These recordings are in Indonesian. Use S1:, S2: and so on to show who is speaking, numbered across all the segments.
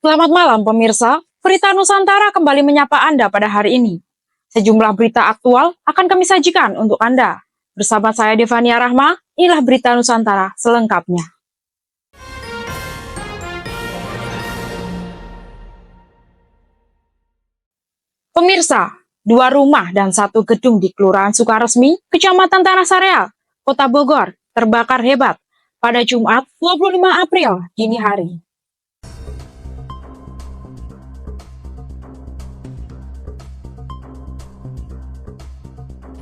S1: Selamat malam pemirsa, Berita Nusantara kembali menyapa Anda pada hari ini. Sejumlah berita aktual akan kami sajikan untuk Anda. Bersama saya Devania Rahma, inilah Berita Nusantara selengkapnya. Pemirsa, 2 rumah dan 1 gedung di Kelurahan Sukaresmi, Kecamatan Tanah Sareal, Kota Bogor, terbakar hebat pada Jumat 25 April dini hari.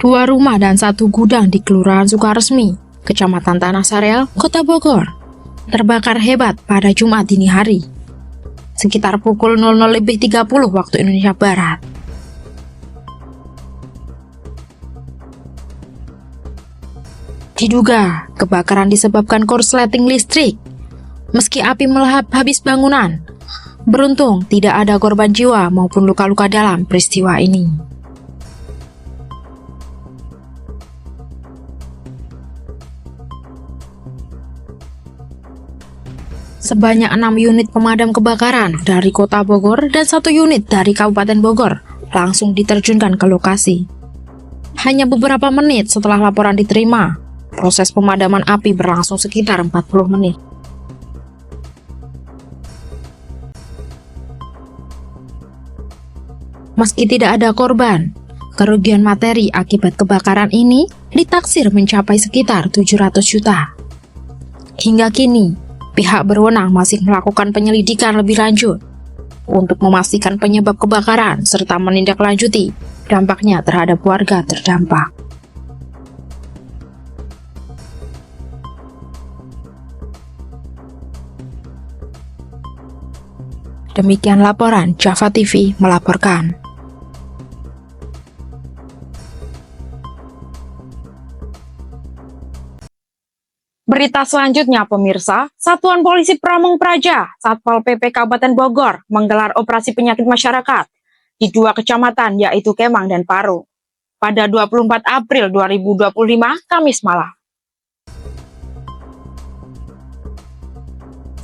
S1: Dua rumah dan 1 gudang di Kelurahan Sukaresmi, Kecamatan Tanah Sareal, Kota Bogor, terbakar hebat pada Jumat dini hari, sekitar pukul 00.30 waktu Indonesia Barat. Diduga kebakaran disebabkan korsleting listrik. Meski api melahap habis bangunan, beruntung tidak ada korban jiwa maupun luka-luka dalam peristiwa ini. Sebanyak 6 unit pemadam kebakaran dari Kota Bogor dan 1 unit dari Kabupaten Bogor langsung diterjunkan ke lokasi. Hanya beberapa menit setelah laporan diterima, proses pemadaman api berlangsung sekitar 40 menit. Meski tidak ada korban, kerugian materi akibat kebakaran ini ditaksir mencapai sekitar 700 juta. Hingga kini, pihak berwenang masih melakukan penyelidikan lebih lanjut untuk memastikan penyebab kebakaran serta menindaklanjuti dampaknya terhadap warga terdampak. Demikian laporan Java TV melaporkan. Berita selanjutnya pemirsa, Satuan Polisi Pamong Praja, Satpol PP Kabupaten Bogor menggelar operasi penyakit masyarakat di 2 kecamatan yaitu Kemang dan Parung pada 24 April 2025 Kamis malam.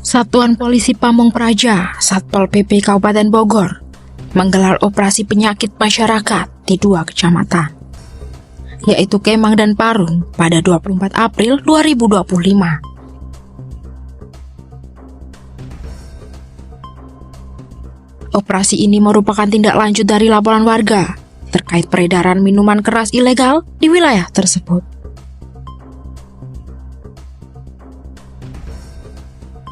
S1: Satuan Polisi Pamong Praja, Satpol PP Kabupaten Bogor menggelar operasi penyakit masyarakat di 2 kecamatan yaitu Kemang dan Parung pada 24 April 2025. Operasi ini merupakan tindak lanjut dari laporan warga terkait peredaran minuman keras ilegal di wilayah tersebut.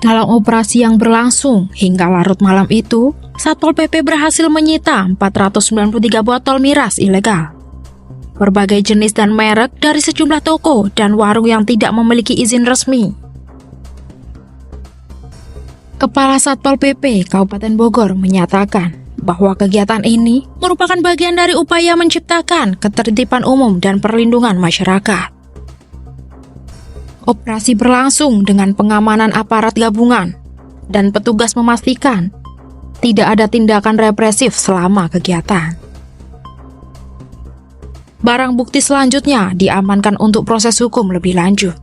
S1: Dalam operasi yang berlangsung hingga larut malam itu, Satpol PP berhasil menyita 493 botol miras ilegal, berbagai jenis dan merek dari sejumlah toko dan warung yang tidak memiliki izin resmi. Kepala Satpol PP Kabupaten Bogor menyatakan bahwa kegiatan ini merupakan bagian dari upaya menciptakan ketertiban umum dan perlindungan masyarakat. Operasi berlangsung dengan pengamanan aparat gabungan dan petugas memastikan tidak ada tindakan represif selama kegiatan. Barang bukti selanjutnya diamankan untuk proses hukum lebih lanjut.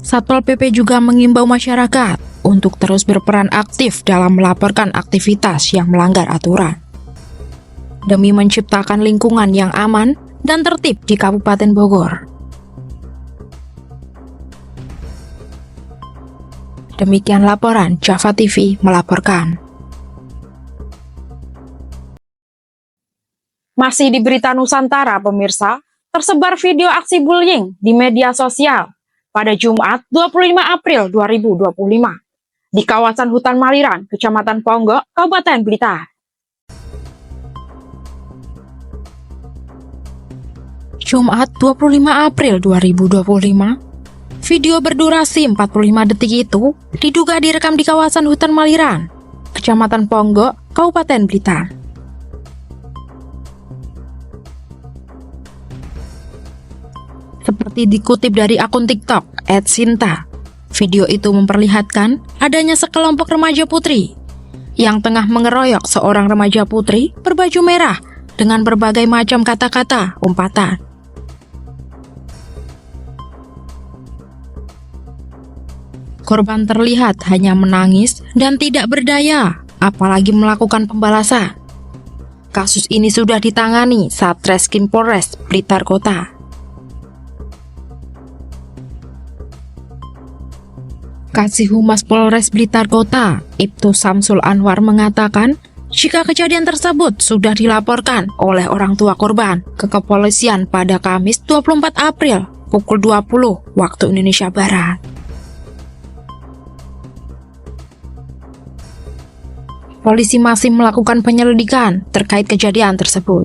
S1: Satpol PP juga mengimbau masyarakat untuk terus berperan aktif dalam melaporkan aktivitas yang melanggar aturan, demi menciptakan lingkungan yang aman dan tertib di Kabupaten Bogor. Demikian laporan Java TV melaporkan. Masih di Berita Nusantara pemirsa, tersebar video aksi bullying di media sosial pada Jumat 25 April 2025 di kawasan Hutan Maliran, Kecamatan Ponggok, Kabupaten Blitar. Jumat 25 April 2025, video berdurasi 45 detik itu diduga direkam di kawasan Hutan Maliran, Kecamatan Ponggok, Kabupaten Blitar. Seperti dikutip dari akun TikTok @sinta, video itu memperlihatkan adanya sekelompok remaja putri yang tengah mengeroyok seorang remaja putri berbaju merah dengan berbagai macam kata-kata umpatan. Korban terlihat hanya menangis dan tidak berdaya, apalagi melakukan pembalasan. Kasus ini sudah ditangani Satreskrim Polres Blitar Kota. Kasih Humas Polres Blitar Kota, Ibtu Samsul Anwar mengatakan, jika kejadian tersebut sudah dilaporkan oleh orang tua korban ke kepolisian pada Kamis 24 April pukul 20 waktu Indonesia Barat. Polisi masih melakukan penyelidikan terkait kejadian tersebut.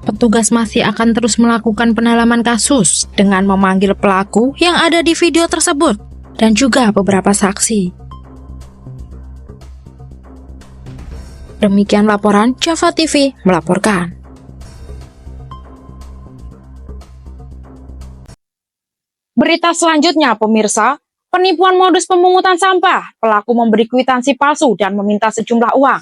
S1: Petugas masih akan terus melakukan pendalaman kasus dengan memanggil pelaku yang ada di video tersebut dan juga beberapa saksi. Demikian laporan Java TV melaporkan.
S2: Berita selanjutnya, pemirsa, penipuan modus pemungutan sampah, pelaku memberi kwitansi palsu dan meminta sejumlah uang,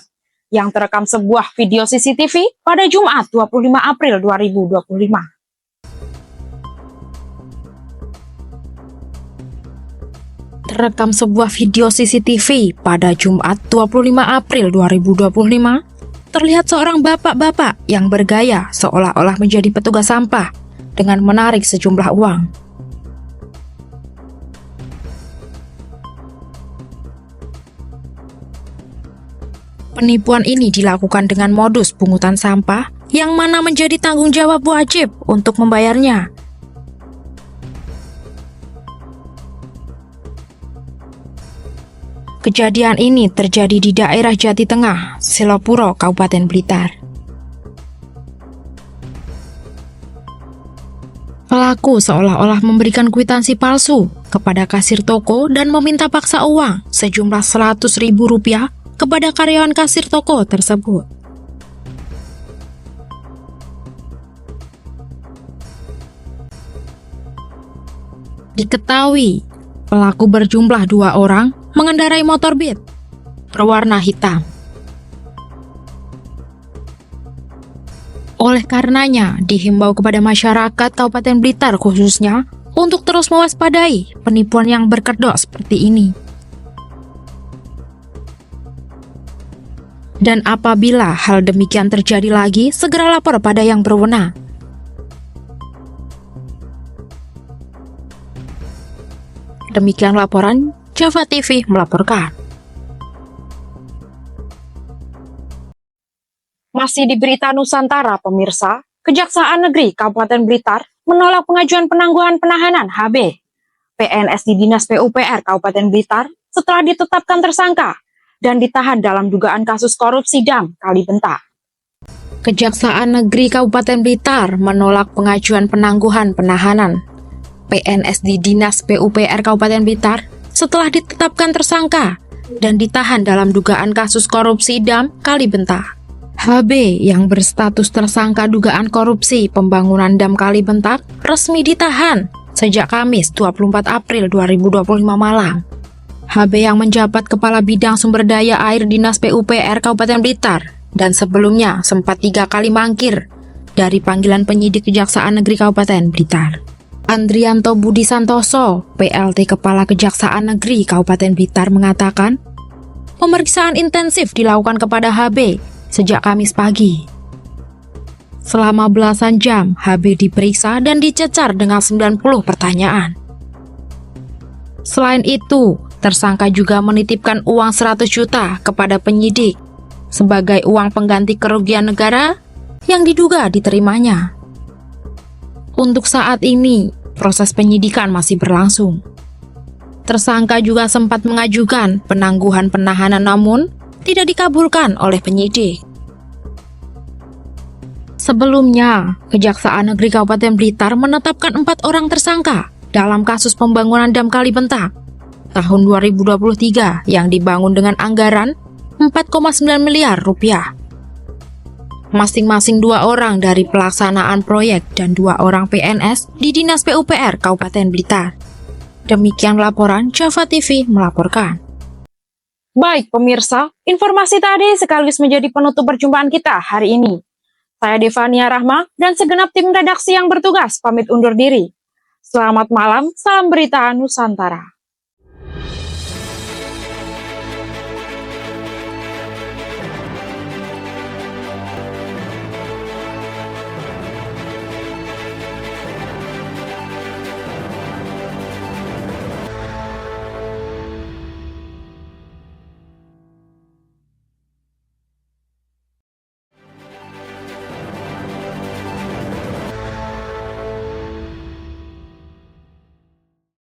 S2: yang terekam sebuah video CCTV pada Jumat 25 April 2025.
S1: Terekam sebuah video CCTV pada Jumat 25 April 2025, terlihat seorang bapak-bapak yang bergaya seolah-olah menjadi petugas sampah dengan menarik sejumlah uang. Penipuan ini dilakukan dengan modus pungutan sampah yang mana menjadi tanggung jawab wajib untuk membayarnya. Kejadian ini terjadi di daerah Jati Tengah, Selopuro, Kabupaten Blitar. Pelaku seolah-olah memberikan kwitansi palsu kepada kasir toko dan meminta paksa uang sejumlah Rp100.000 kepada karyawan kasir toko tersebut. Diketahui, pelaku berjumlah 2 orang mengendarai motor Beat berwarna hitam. Oleh karenanya, dihimbau kepada masyarakat Kabupaten Blitar khususnya untuk terus mewaspadai penipuan yang berkedok seperti ini. Dan apabila hal demikian terjadi lagi, segera lapor pada yang berwenang. Demikian laporan Java TV melaporkan.
S2: Masih di berita Nusantara, pemirsa, Kejaksaan Negeri Kabupaten Blitar menolak pengajuan penangguhan penahanan HB PNS di Dinas PUPR Kabupaten Blitar setelah ditetapkan tersangka dan ditahan dalam dugaan kasus korupsi Dam Kalibenta.
S1: Kejaksaan Negeri Kabupaten Blitar menolak pengajuan penangguhan penahanan PNS di Dinas PUPR Kabupaten Blitar setelah ditetapkan tersangka dan ditahan dalam dugaan kasus korupsi Dam Kalibenta. HB yang berstatus tersangka dugaan korupsi pembangunan Dam Kalibenta resmi ditahan sejak Kamis 24 April 2025 malam. HB yang menjabat Kepala Bidang Sumber Daya Air Dinas PUPR Kabupaten Blitar dan sebelumnya sempat 3 kali mangkir dari panggilan penyidik Kejaksaan Negeri Kabupaten Blitar. Andrianto Budi Santoso, PLT Kepala Kejaksaan Negeri Kabupaten Blitar mengatakan, pemeriksaan intensif dilakukan kepada HB sejak Kamis pagi. Selama belasan jam, HB diperiksa dan dicecar dengan 90 pertanyaan. Selain itu, tersangka juga menitipkan uang 100 juta kepada penyidik sebagai uang pengganti kerugian negara yang diduga diterimanya. Untuk saat ini, proses penyidikan masih berlangsung. Tersangka juga sempat mengajukan penangguhan penahanan namun tidak dikabulkan oleh penyidik. Sebelumnya, Kejaksaan Negeri Kabupaten Blitar menetapkan 4 orang tersangka dalam kasus pembangunan Dam Kalibenta tahun 2023 yang dibangun dengan anggaran 4,9 miliar rupiah. Masing-masing 2 orang dari pelaksanaan proyek dan 2 orang PNS di Dinas PUPR Kabupaten Blitar. Demikian laporan Java TV melaporkan.
S2: Baik pemirsa, informasi tadi sekaligus menjadi penutup perjumpaan kita hari ini. Saya Devania Rahma dan segenap tim redaksi yang bertugas pamit undur diri. Selamat malam, salam berita Nusantara.